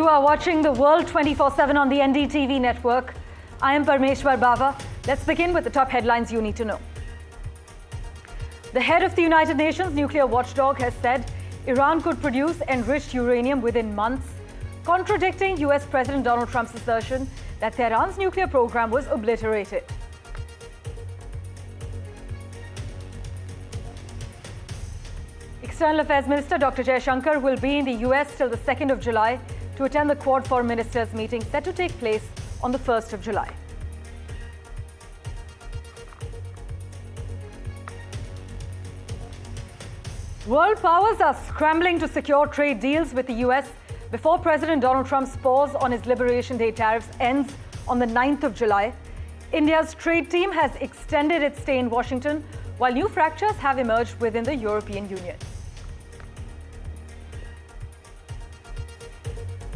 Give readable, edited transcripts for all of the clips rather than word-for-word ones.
You are watching the World 24/7 on the NDTV network. I am Parmeshwar Bawa. Let's begin with the top headlines you need to know. The head of the United Nations nuclear watchdog has said Iran could produce enriched uranium within months, contradicting US President Donald Trump's assertion that Tehran's nuclear program was obliterated. External Affairs Minister Dr. Jaishankar will be in the US till the 2nd of July to attend the Quad Foreign Ministers meeting set to take place on the 1st of July. World powers are scrambling to secure trade deals with the US before President Donald Trump's pause on his Liberation Day tariffs ends on the 9th of July. India's trade team has extended its stay in Washington, while new fractures have emerged within the European Union.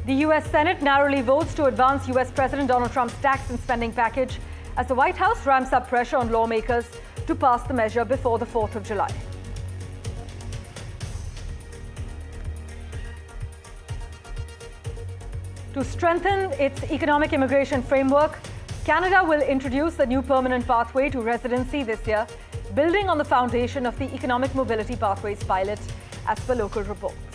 The US Senate narrowly votes to advance US President Donald Trump's tax and spending package as the White House ramps up pressure on lawmakers to pass the measure before the 4th of July. To strengthen its economic immigration framework, Canada will introduce a new permanent pathway to residency this year, building on the foundation of the Economic Mobility Pathways pilot, as per local reports.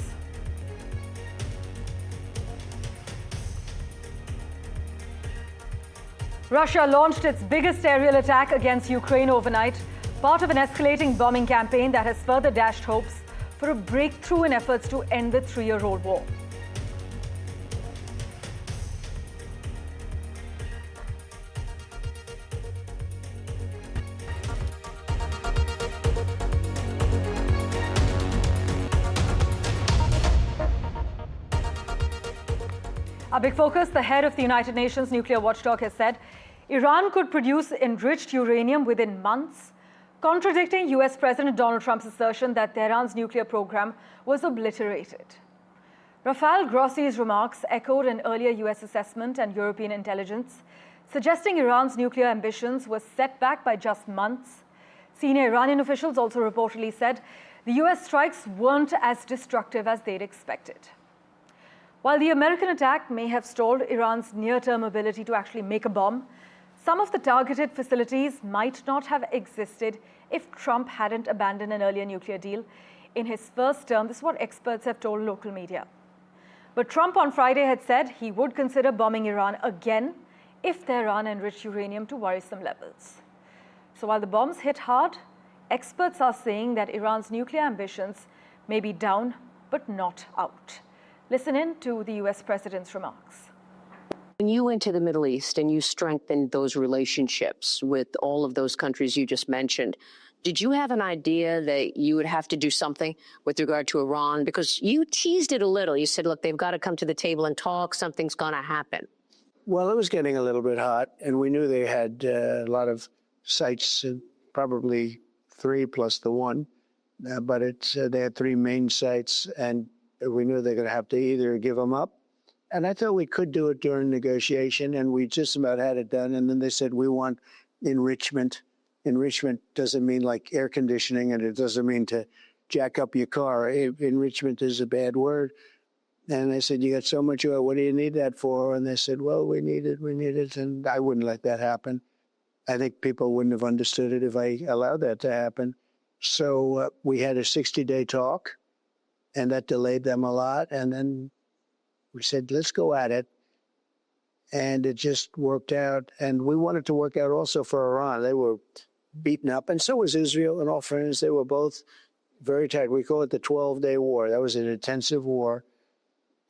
Russia launched its biggest aerial attack against Ukraine overnight, part of an escalating bombing campaign that has further dashed hopes for a breakthrough in efforts to end the three-year-old war. Our big focus, the head of the United Nations nuclear watchdog has said Iran could produce enriched uranium within months, contradicting US President Donald Trump's assertion that Tehran's nuclear program was obliterated. Rafael Grossi's remarks echoed an earlier US assessment and European intelligence, suggesting Iran's nuclear ambitions were set back by just months. Senior Iranian officials also reportedly said the US strikes weren't as destructive as they'd expected. While the American attack may have stalled Iran's near-term ability to actually make a bomb, some of the targeted facilities might not have existed if Trump hadn't abandoned an earlier nuclear deal in his first term. This is what experts have told local media. But Trump on Friday had said he would consider bombing Iran again if Tehran enriched uranium to worrisome levels. So while the bombs hit hard, experts are saying that Iran's nuclear ambitions may be down but not out. Listen in to the US President's remarks. When you went to the Middle East and you strengthened those relationships with all of those countries you just mentioned, did you have an idea that you would have to do something with regard to Iran? Because you teased it a little. You said, look, they've got to come to the table and talk. Something's going to happen. Well, it was getting a little bit hot, and we knew they had a lot of sites, probably 3 plus the 1. But they had 3 main sites, and we knew they're going to have to either give them up. And I thought we could do it during negotiation, and we just about had it done. And then they said, we want enrichment. Enrichment doesn't mean like air conditioning, and it doesn't mean to jack up your car. Enrichment is a bad word. And I said, you got so much oil, what do you need that for? And they said, well, we need it. And I wouldn't let that happen. I think people wouldn't have understood it if I allowed that to happen. So we had a 60-day talk. And that delayed them a lot. And then we said, let's go at it. And it just worked out. And we wanted to work out also for Iran. They were beaten up. And so was Israel, in all fairness. They were both very tight. We call it the 12-day war. That was an intensive war.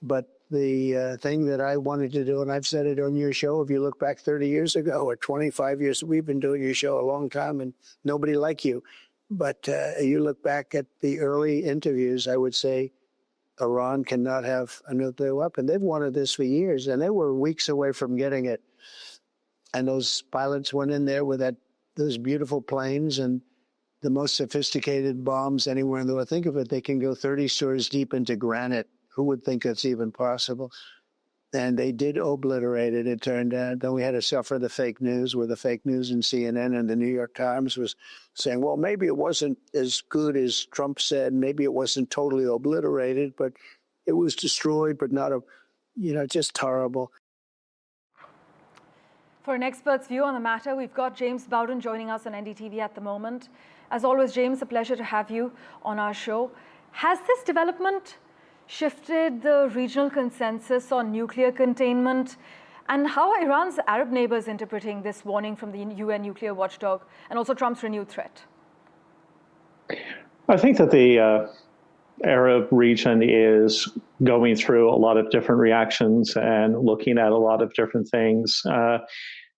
But the thing that I wanted to do, and I've said it on your show, if you look back 30 years ago or 25 years, we've been doing your show a long time, and nobody like you. But you look back at the early interviews, I would say Iran cannot have a nuclear weapon. They've wanted this for years, and they were weeks away from getting it. And those pilots went in there with those beautiful planes and the most sophisticated bombs anywhere in the world. Think of it, they can go 30 stories deep into granite. Who would think that's even possible? And they did obliterate it, it turned out. Then we had to suffer the fake news, where the fake news in CNN and the New York Times was saying, well, maybe it wasn't as good as Trump said. Maybe it wasn't totally obliterated, but it was destroyed, but not just horrible. For an expert's view on the matter, we've got James Bowden joining us on NDTV at the moment. As always, James, a pleasure to have you on our show. Has this development shifted the regional consensus on nuclear containment? And how are Iran's Arab neighbors interpreting this warning from the UN nuclear watchdog and also Trump's renewed threat? I think that the Arab region is going through a lot of different reactions and looking at a lot of different things. The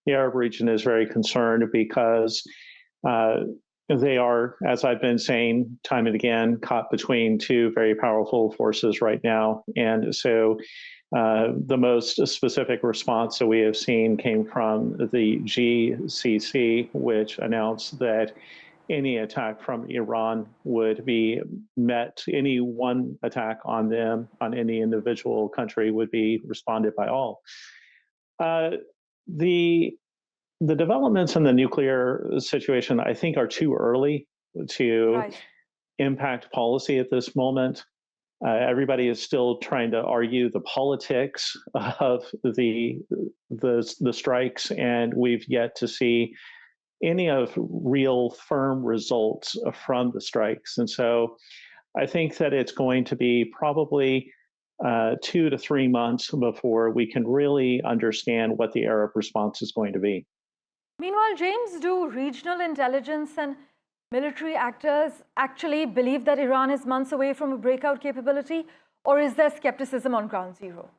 Arab region is very concerned because they are, as I've been saying time and again, caught between two very powerful forces right now. And so the most specific response that we have seen came from the GCC, which announced that any attack from Iran would be met, any one attack on them, on any individual country, would be responded by all. The developments in the nuclear situation, I think, are too early to impact policy at this moment. Everybody is still trying to argue the politics of the strikes, and we've yet to see any of real firm results from the strikes. And so I think that it's going to be probably 2 to 3 months before we can really understand what the Arab response is going to be. Meanwhile, James, do regional intelligence and military actors actually believe that Iran is months away from a breakout capability, or is there skepticism on ground zero?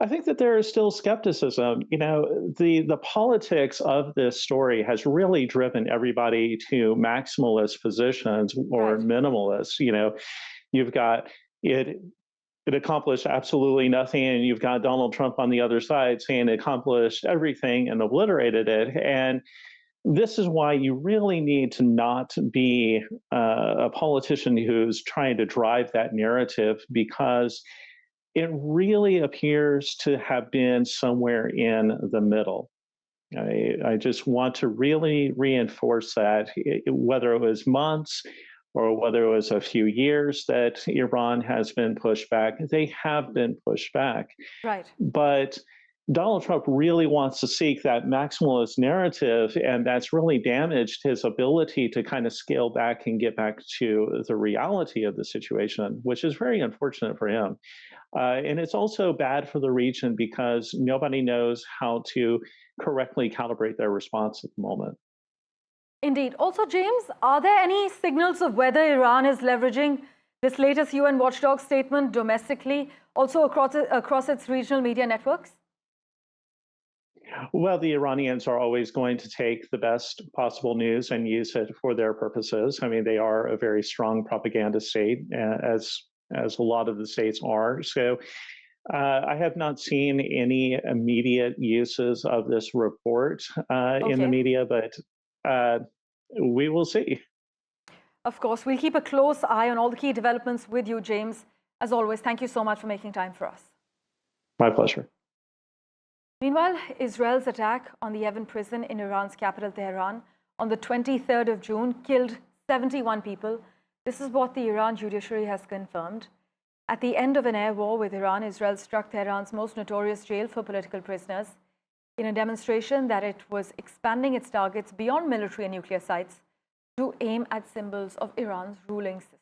I think that there is still skepticism. The politics of this story has really driven everybody to maximalist positions or minimalists. You've got it accomplished absolutely nothing, and you've got Donald Trump on the other side saying it accomplished everything and obliterated it. And this is why you really need to not be a politician who's trying to drive that narrative, because it really appears to have been somewhere in the middle. I just want to really reinforce that, whether it was months or whether it was a few years that Iran has been pushed back, they have been pushed back. Right. But Donald Trump really wants to seek that maximalist narrative, and that's really damaged his ability to kind of scale back and get back to the reality of the situation, which is very unfortunate for him. And it's also bad for the region because nobody knows how to correctly calibrate their response at the moment. Indeed. Also, James, are there any signals of whether Iran is leveraging this latest UN watchdog statement domestically, also across its regional media networks? Well, the Iranians are always going to take the best possible news and use it for their purposes. I mean, they are a very strong propaganda state, as a lot of the states are. So I have not seen any immediate uses of this report in the media, but we will see. Of course, we'll keep a close eye on all the key developments with you, James. As always, thank you so much for making time for us. My pleasure. Meanwhile, Israel's attack on the Evin prison in Iran's capital, Tehran, on the 23rd of June killed 71 people. This is what the Iran judiciary has confirmed. At the end of an air war with Iran, Israel struck Tehran's most notorious jail for political prisoners in a demonstration that it was expanding its targets beyond military and nuclear sites to aim at symbols of Iran's ruling system.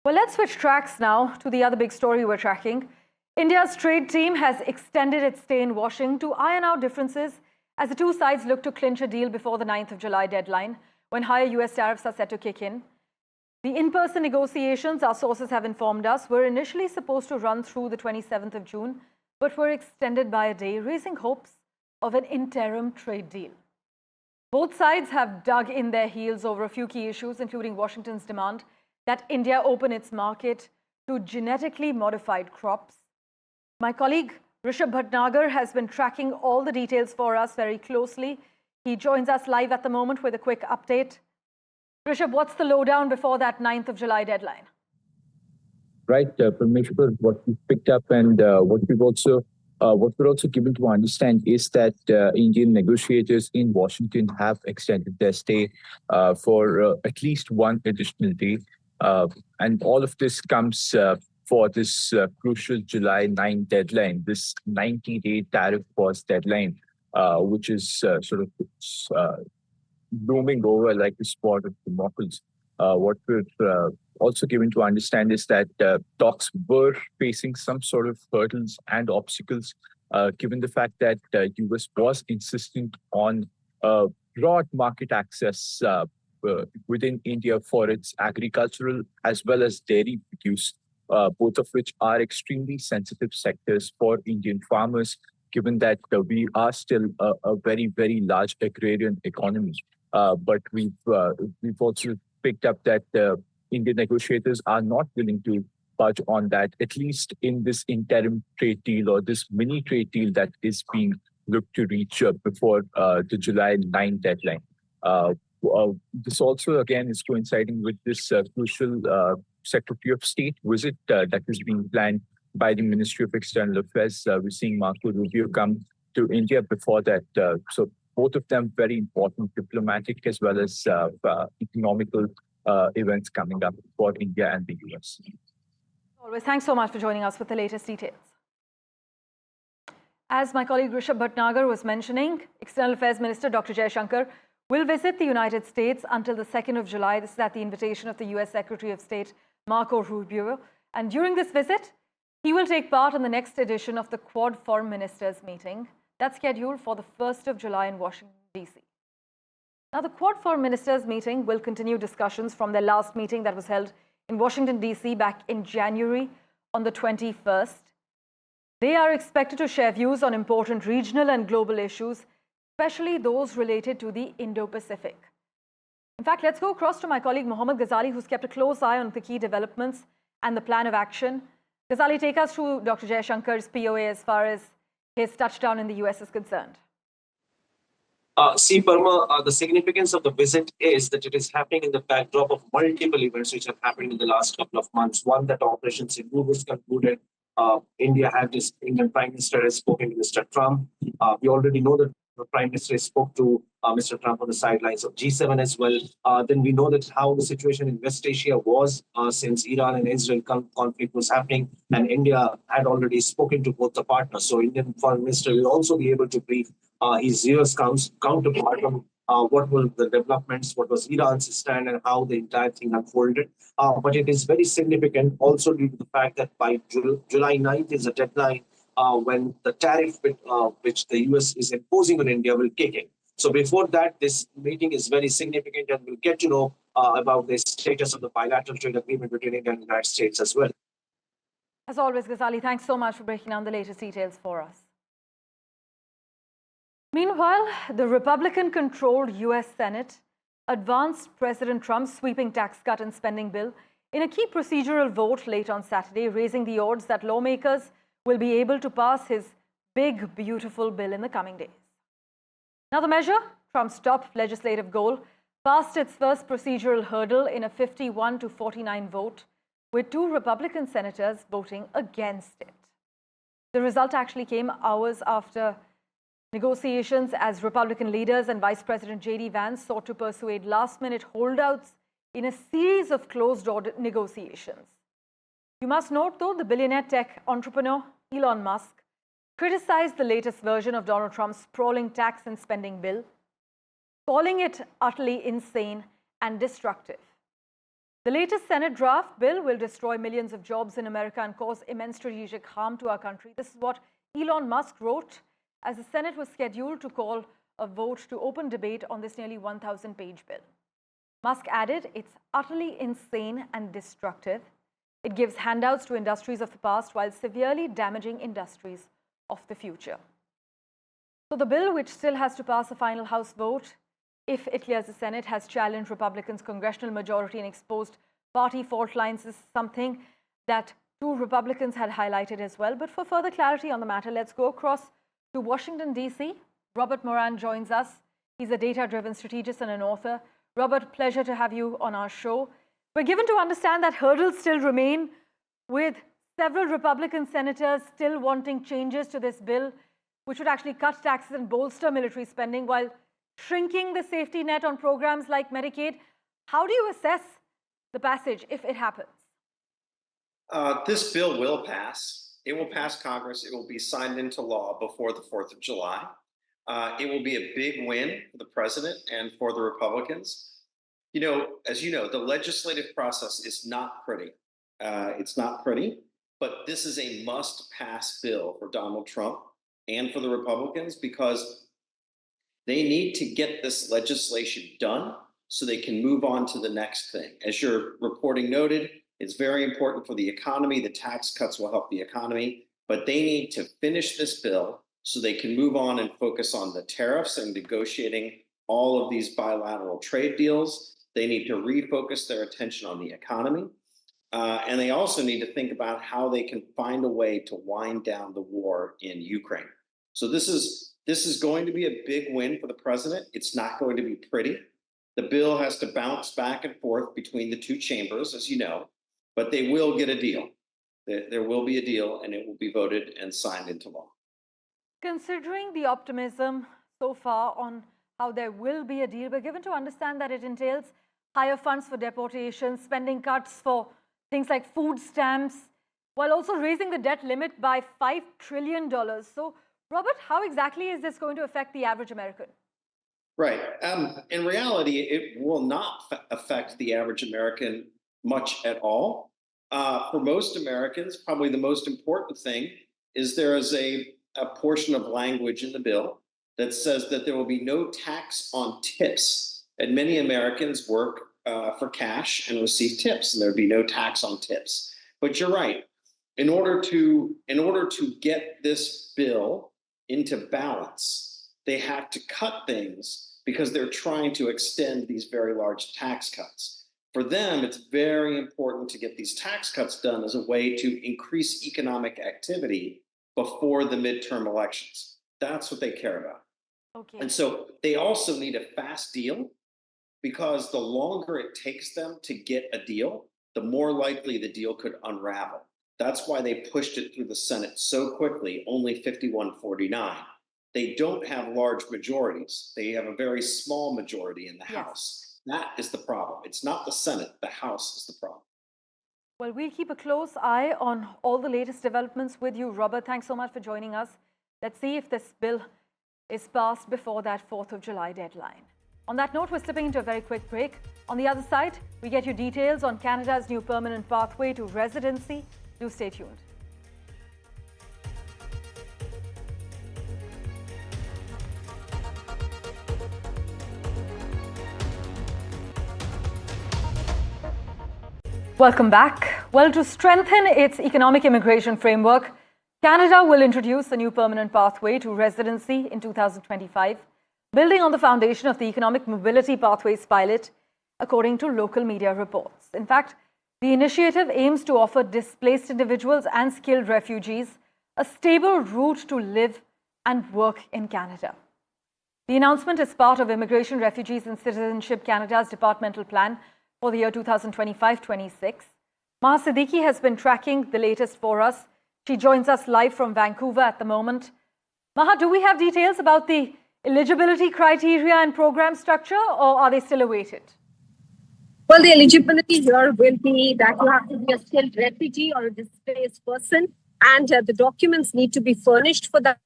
Well, let's switch tracks now to the other big story we're tracking. India's trade team has extended its stay in Washington to iron out differences as the two sides look to clinch a deal before the 9th of July deadline, when higher US tariffs are set to kick in. The in-person negotiations, our sources have informed us, were initially supposed to run through the 27th of June, but were extended by a day, raising hopes of an interim trade deal. Both sides have dug in their heels over a few key issues, including Washington's demand that India open its market to genetically modified crops. My colleague Rishabh Bhatnagar has been tracking all the details for us very closely. He joins us live at the moment with a quick update. Rishabh, what's the lowdown before that 9th of July deadline? Right, Parmeshwar, what we picked up and what we've also what we're also given to understand is that Indian negotiators in Washington have extended their stay for at least one additional day. And all of this comes for this crucial July 9 deadline, this 90-day tariff pause deadline, which is sort of looming over like the spot of Damocles. What we're also given to understand is that talks were facing some sort of hurdles and obstacles, given the fact that US was insistent on broad market access within India for its agricultural as well as dairy produce, both of which are extremely sensitive sectors for Indian farmers, given that we are still a very, very large agrarian economy. But we've also picked up that Indian negotiators are not willing to budge on that, at least in this interim trade deal or this mini trade deal that is being looked to reach before the July 9 deadline. This also, again, is coinciding with this crucial Secretary of State visit that is being planned by the Ministry of External Affairs. We're seeing Marco Rubio come to India before that. So both of them very important diplomatic as well as economical events coming up for India and the US. Always. Thanks so much for joining us with the latest details. As my colleague Rishabh Bhatnagar was mentioning, External Affairs Minister Dr. Jaishankar will visit the United States until the 2nd of July. This is at the invitation of the US Secretary of State Marco Rubio. And during this visit, he will take part in the next edition of the Quad Foreign Ministers meeting that's scheduled for the 1st of July in Washington, D.C. Now, the Quad Foreign Ministers meeting will continue discussions from their last meeting that was held in Washington, D.C. back in January on the 21st. They are expected to share views on important regional and global issues, especially those related to the Indo-Pacific. In fact, let's go across to my colleague Mohammad Ghazali, who's kept a close eye on the key developments and the plan of action. Ghazali, take us through Dr. Jaishankar's POA as far as his touchdown in the US is concerned. Parma, the significance of the visit is that it is happening in the backdrop of multiple events which have happened in the last couple of months. One, that Operation Sindoor was concluded. Indian Prime Minister has spoken to Mr. Trump. We already know that the Prime Minister spoke to Mr. Trump on the sidelines of G7 as well. Then we know that how the situation in West Asia was since Iran and Israel conflict was happening, and India had already spoken to both the partners. So Indian Foreign Minister will also be able to brief his US counterpart on what were the developments, what was Iran's stand, and how the entire thing unfolded. But it is very significant also due to the fact that by July 9th is a deadline when the tariff which the US is imposing on India will kick in. So before that, this meeting is very significant, and we'll get to know about the status of the bilateral trade agreement between India and the United States as well. As always, Ghazali, thanks so much for breaking down the latest details for us. Meanwhile, the Republican-controlled US Senate advanced President Trump's sweeping tax cut and spending bill in a key procedural vote late on Saturday, raising the odds that lawmakers will be able to pass his big, beautiful bill in the coming days. Now, the measure, Trump's top legislative goal, passed its first procedural hurdle in a 51-49 vote, with 2 Republican senators voting against it. The result actually came hours after negotiations as Republican leaders and Vice President J.D. Vance sought to persuade last-minute holdouts in a series of closed-door negotiations. You must note, though, the billionaire tech entrepreneur Elon Musk criticized the latest version of Donald Trump's sprawling tax and spending bill, calling it utterly insane and destructive. The latest Senate draft bill will destroy millions of jobs in America and cause immense strategic harm to our country. This is what Elon Musk wrote as the Senate was scheduled to call a vote to open debate on this nearly 1,000-page bill. Musk added, it's utterly insane and destructive. It gives handouts to industries of the past while severely damaging industries of the future. So the bill, which still has to pass a final House vote, if it clears the Senate, has challenged Republicans' congressional majority and exposed party fault lines. This is something that 2 Republicans had highlighted as well. But for further clarity on the matter, let's go across to Washington, D.C. Robert Moran joins us. He's a data-driven strategist and an author. Robert, pleasure to have you on our show. We're given to understand that hurdles still remain, with several Republican senators still wanting changes to this bill, which would actually cut taxes and bolster military spending while shrinking the safety net on programs like Medicaid. How do you assess the passage if it happens? This bill will pass. It will pass Congress. It will be signed into law before the 4th of July. It will be a big win for the president and for the Republicans. You know, as you know, the legislative process is not pretty. It's not pretty, but this is a must-pass bill for Donald Trump and for the Republicans because they need to get this legislation done so they can move on to the next thing. As your reporting noted, it's very important for the economy. The tax cuts will help the economy, but they need to finish this bill so they can move on and focus on the tariffs and negotiating all of these bilateral trade deals. They need to refocus their attention on the economy. And they also need to think about how they can find a way to wind down the war in Ukraine. So this is going to be a big win for the president. It's not going to be pretty. The bill has to bounce back and forth between the two chambers, as you know, but they will get a deal. There will be a deal, and it will be voted and signed into law. Considering the optimism so far on how there will be a deal, we're given to understand that it entails higher funds for deportation, spending cuts for things like food stamps, while also raising the debt limit by $5 trillion. So, Robert, how exactly is this going to affect the average American? Right. In reality, it will not affect the average American much at all. For most Americans, probably the most important thing is there is a portion of language in the bill that says that there will be no tax on tips. And many Americans work for cash and receive tips, and there'd be no tax on tips. But you're right. In order to get this bill into balance, they have to cut things because they're trying to extend these very large tax cuts. For them, it's very important to get these tax cuts done as a way to increase economic activity before the midterm elections. That's what they care about. Okay. And so they also need a fast deal because the longer it takes them to get a deal, the more likely the deal could unravel. That's why they pushed it through the Senate so quickly, only 51-49. They don't have large majorities. They have a very small majority in the House. That is the problem. It's not the Senate. The House is the problem. Well, we'll keep a close eye on all the latest developments with you, Robert. Thanks so much for joining us. Let's see if this bill is passed before that 4th of July deadline. On that note, we're slipping into a very quick break. On the other side, we get you details on Canada's new permanent pathway to residency. Do stay tuned. Welcome back. Well, to strengthen its economic immigration framework, Canada will introduce a new permanent pathway to residency in 2025, building on the foundation of the Economic Mobility Pathways pilot, according to local media reports. In fact, the initiative aims to offer displaced individuals and skilled refugees a stable route to live and work in Canada. The announcement is part of Immigration, Refugees and Citizenship Canada's departmental plan for the year 2025-26. Maha Siddiqui has been tracking the latest for us. She joins us live from Vancouver at the moment. Maha, do we have details about the eligibility criteria and program structure, or are they still awaited? Well, the eligibility here will be that you have to be a skilled refugee or a displaced person, and the documents need to be furnished for that,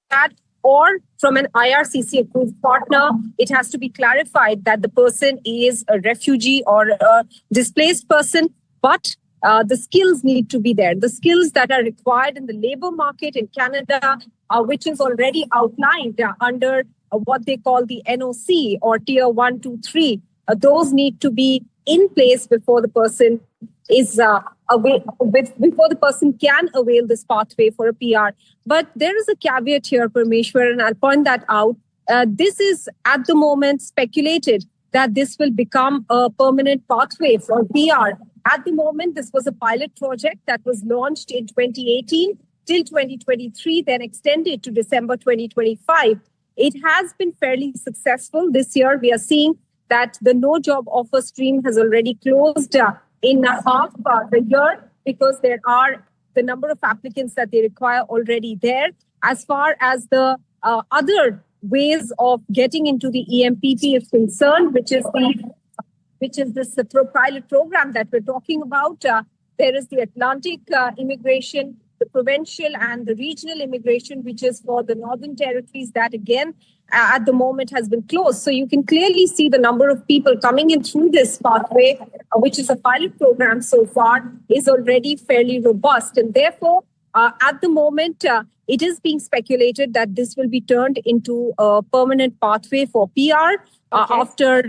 or from an IRCC-approved partner. It has to be clarified that the person is a refugee or a displaced person, but the skills need to be there. The skills that are required in the labor market in Canada, which is already outlined under what they call the NOC or Tier 1, 2, 3, those need to be in place before the person is before the person can avail this pathway for a PR. But there is a caveat here, Parmeshwar, and I'll point that out. This is at the moment speculated that this will become a permanent pathway for PR. At the moment, this was a pilot project that was launched in 2018 till 2023, then extended to December 2025. It has been fairly successful. This year, we are seeing that the no-job offer stream has already closed in half the year because there are the number of applicants that they require already there. As far as the other ways of getting into the EMPP is concerned, which is this pilot program that we're talking about. There is the Atlantic immigration, the provincial and the regional immigration, which is for the northern territories that again at the moment has been closed. So you can clearly see the number of people coming in through this pathway, which is a pilot program so far, is already fairly robust. And therefore, at the moment, it is being speculated that this will be turned into a permanent pathway for PR after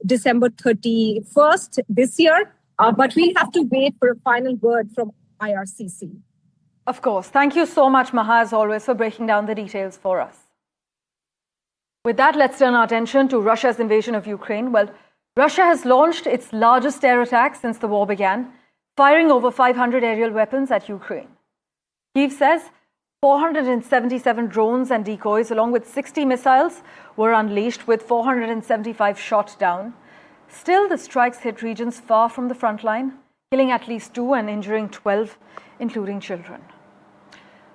December 31st this year. But we'll have to wait for a final word from IRCC. Of course. Thank you so much, Maha, as always, for breaking down the details for us. With that, let's turn our attention to Russia's invasion of Ukraine. Well, Russia has launched its largest air attack since the war began, firing over 500 aerial weapons at Ukraine. Kyiv says 477 drones and decoys, along with 60 missiles, were unleashed, with 475 shot down. Still, the strikes hit regions far from the front line, killing at least 2 and injuring 12, including children.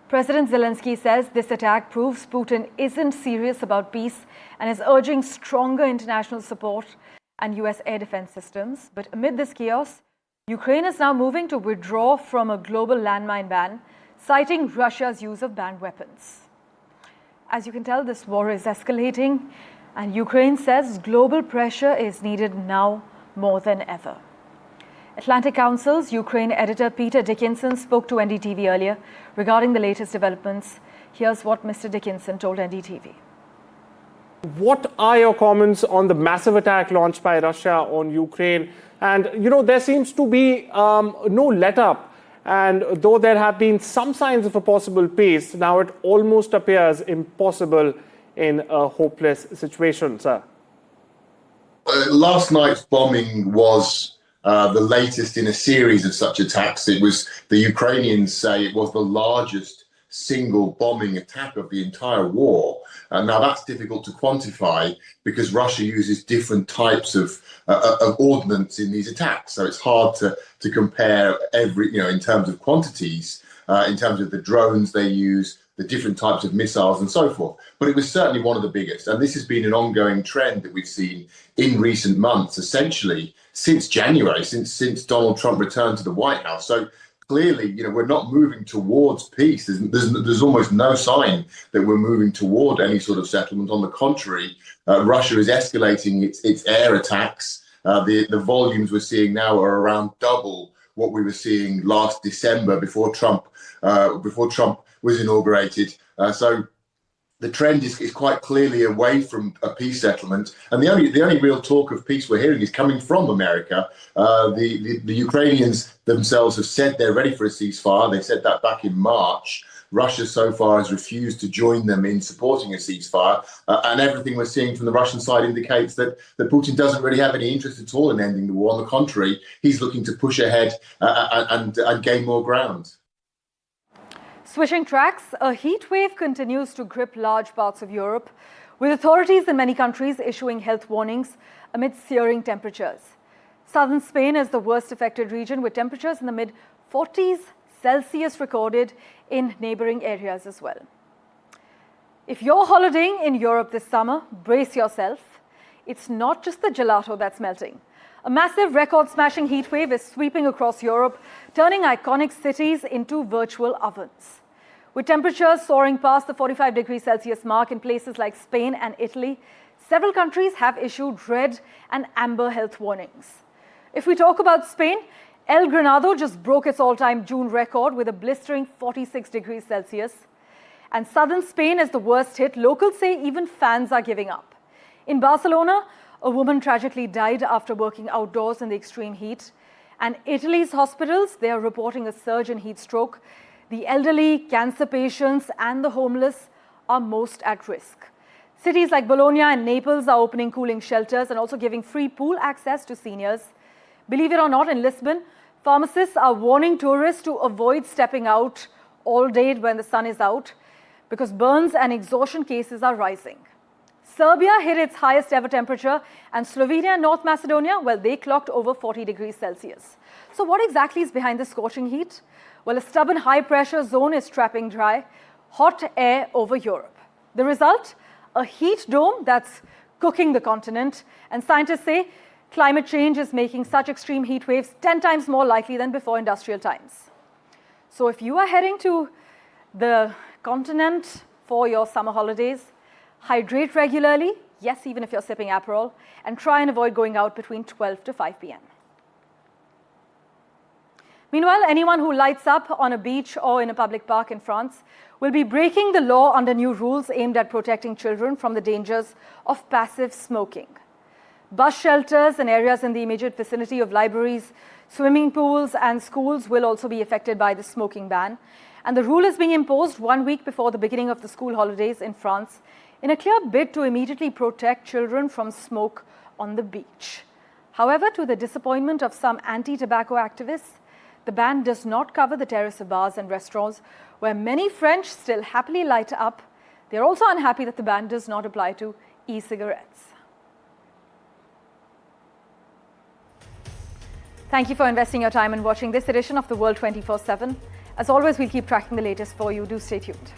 President Zelensky says this attack proves Putin isn't serious about peace and is urging stronger international support and US air defense systems. But amid this chaos, Ukraine is now moving to withdraw from a global landmine ban, citing Russia's use of banned weapons. As you can tell, this war is escalating, and Ukraine says global pressure is needed now more than ever. Atlantic Council's Ukraine editor Peter Dickinson spoke to NDTV earlier regarding the latest developments. Here's what Mr. Dickinson told NDTV. What are your comments on the massive attack launched by Russia on Ukraine? And, there seems to be no let-up. And though there have been some signs of a possible peace, now it almost appears impossible in a hopeless situation, sir. Last night's bombing was the latest in a series of such attacks. It was, the Ukrainians say, it was the largest single bombing attack of the entire war. Now that's difficult to quantify because Russia uses different types of ordnance in these attacks. So it's hard to compare in terms of quantities, in terms of the drones they use, the different types of missiles and so forth. But it was certainly one of the biggest. And this has been an ongoing trend that we've seen in recent months, essentially since January, since Donald Trump returned to the White House. So clearly, we're not moving towards peace. There's almost no sign that we're moving toward any sort of settlement. On the contrary, Russia is escalating its air attacks. The volumes we're seeing now are around double what we were seeing last December before Trump was inaugurated. So the trend is quite clearly away from a peace settlement, and the only real talk of peace we're hearing is coming from America. The Ukrainians themselves have said they're ready for a ceasefire. They said that back in March. Russia so far has refused to join them in supporting a ceasefire, and everything we're seeing from the Russian side indicates that Putin doesn't really have any interest at all in ending the war. On the contrary, he's looking to push ahead and gain more ground. Switching tracks, a heat wave continues to grip large parts of Europe, with authorities in many countries issuing health warnings amid searing temperatures. Southern Spain is the worst affected region, with temperatures in the mid-40s Celsius recorded in neighboring areas as well. If you're holidaying in Europe this summer, brace yourself. It's not just the gelato that's melting. A massive record-smashing heat wave is sweeping across Europe, turning iconic cities into virtual ovens. With temperatures soaring past the 45 degrees Celsius mark in places like Spain and Italy, several countries have issued red and amber health warnings. If we talk about Spain, El Granado just broke its all-time June record with a blistering 46 degrees Celsius. And southern Spain is the worst hit. Locals say even fans are giving up. In Barcelona, a woman tragically died after working outdoors in the extreme heat. And Italy's hospitals, they are reporting a surge in heat stroke. The elderly, cancer patients, and the homeless are most at risk. Cities like Bologna and Naples are opening cooling shelters and also giving free pool access to seniors. Believe it or not, in Lisbon, pharmacists are warning tourists to avoid stepping out all day when the sun is out because burns and exhaustion cases are rising. Serbia hit its highest ever temperature, and Slovenia and North Macedonia, well, they clocked over 40 degrees Celsius. So what exactly is behind the scorching heat? Well, a stubborn high-pressure zone is trapping dry, hot air over Europe. The result? A heat dome that's cooking the continent. And scientists say climate change is making such extreme heat waves 10 times more likely than before industrial times. So if you are heading to the continent for your summer holidays, hydrate regularly, yes, even if you're sipping Aperol, and try and avoid going out between 12 to 5 p.m. Meanwhile, anyone who lights up on a beach or in a public park in France will be breaking the law under new rules aimed at protecting children from the dangers of passive smoking. Bus shelters and areas in the immediate vicinity of libraries, swimming pools, and schools will also be affected by the smoking ban. And the rule is being imposed 1 week before the beginning of the school holidays in France in a clear bid to immediately protect children from smoke on the beach. However, to the disappointment of some anti-tobacco activists, the ban does not cover the terrace of bars and restaurants where many French still happily light up. They're also unhappy that the ban does not apply to e-cigarettes. Thank you for investing your time in watching this edition of The World 24/7. As always, we'll keep tracking the latest for you. Do stay tuned.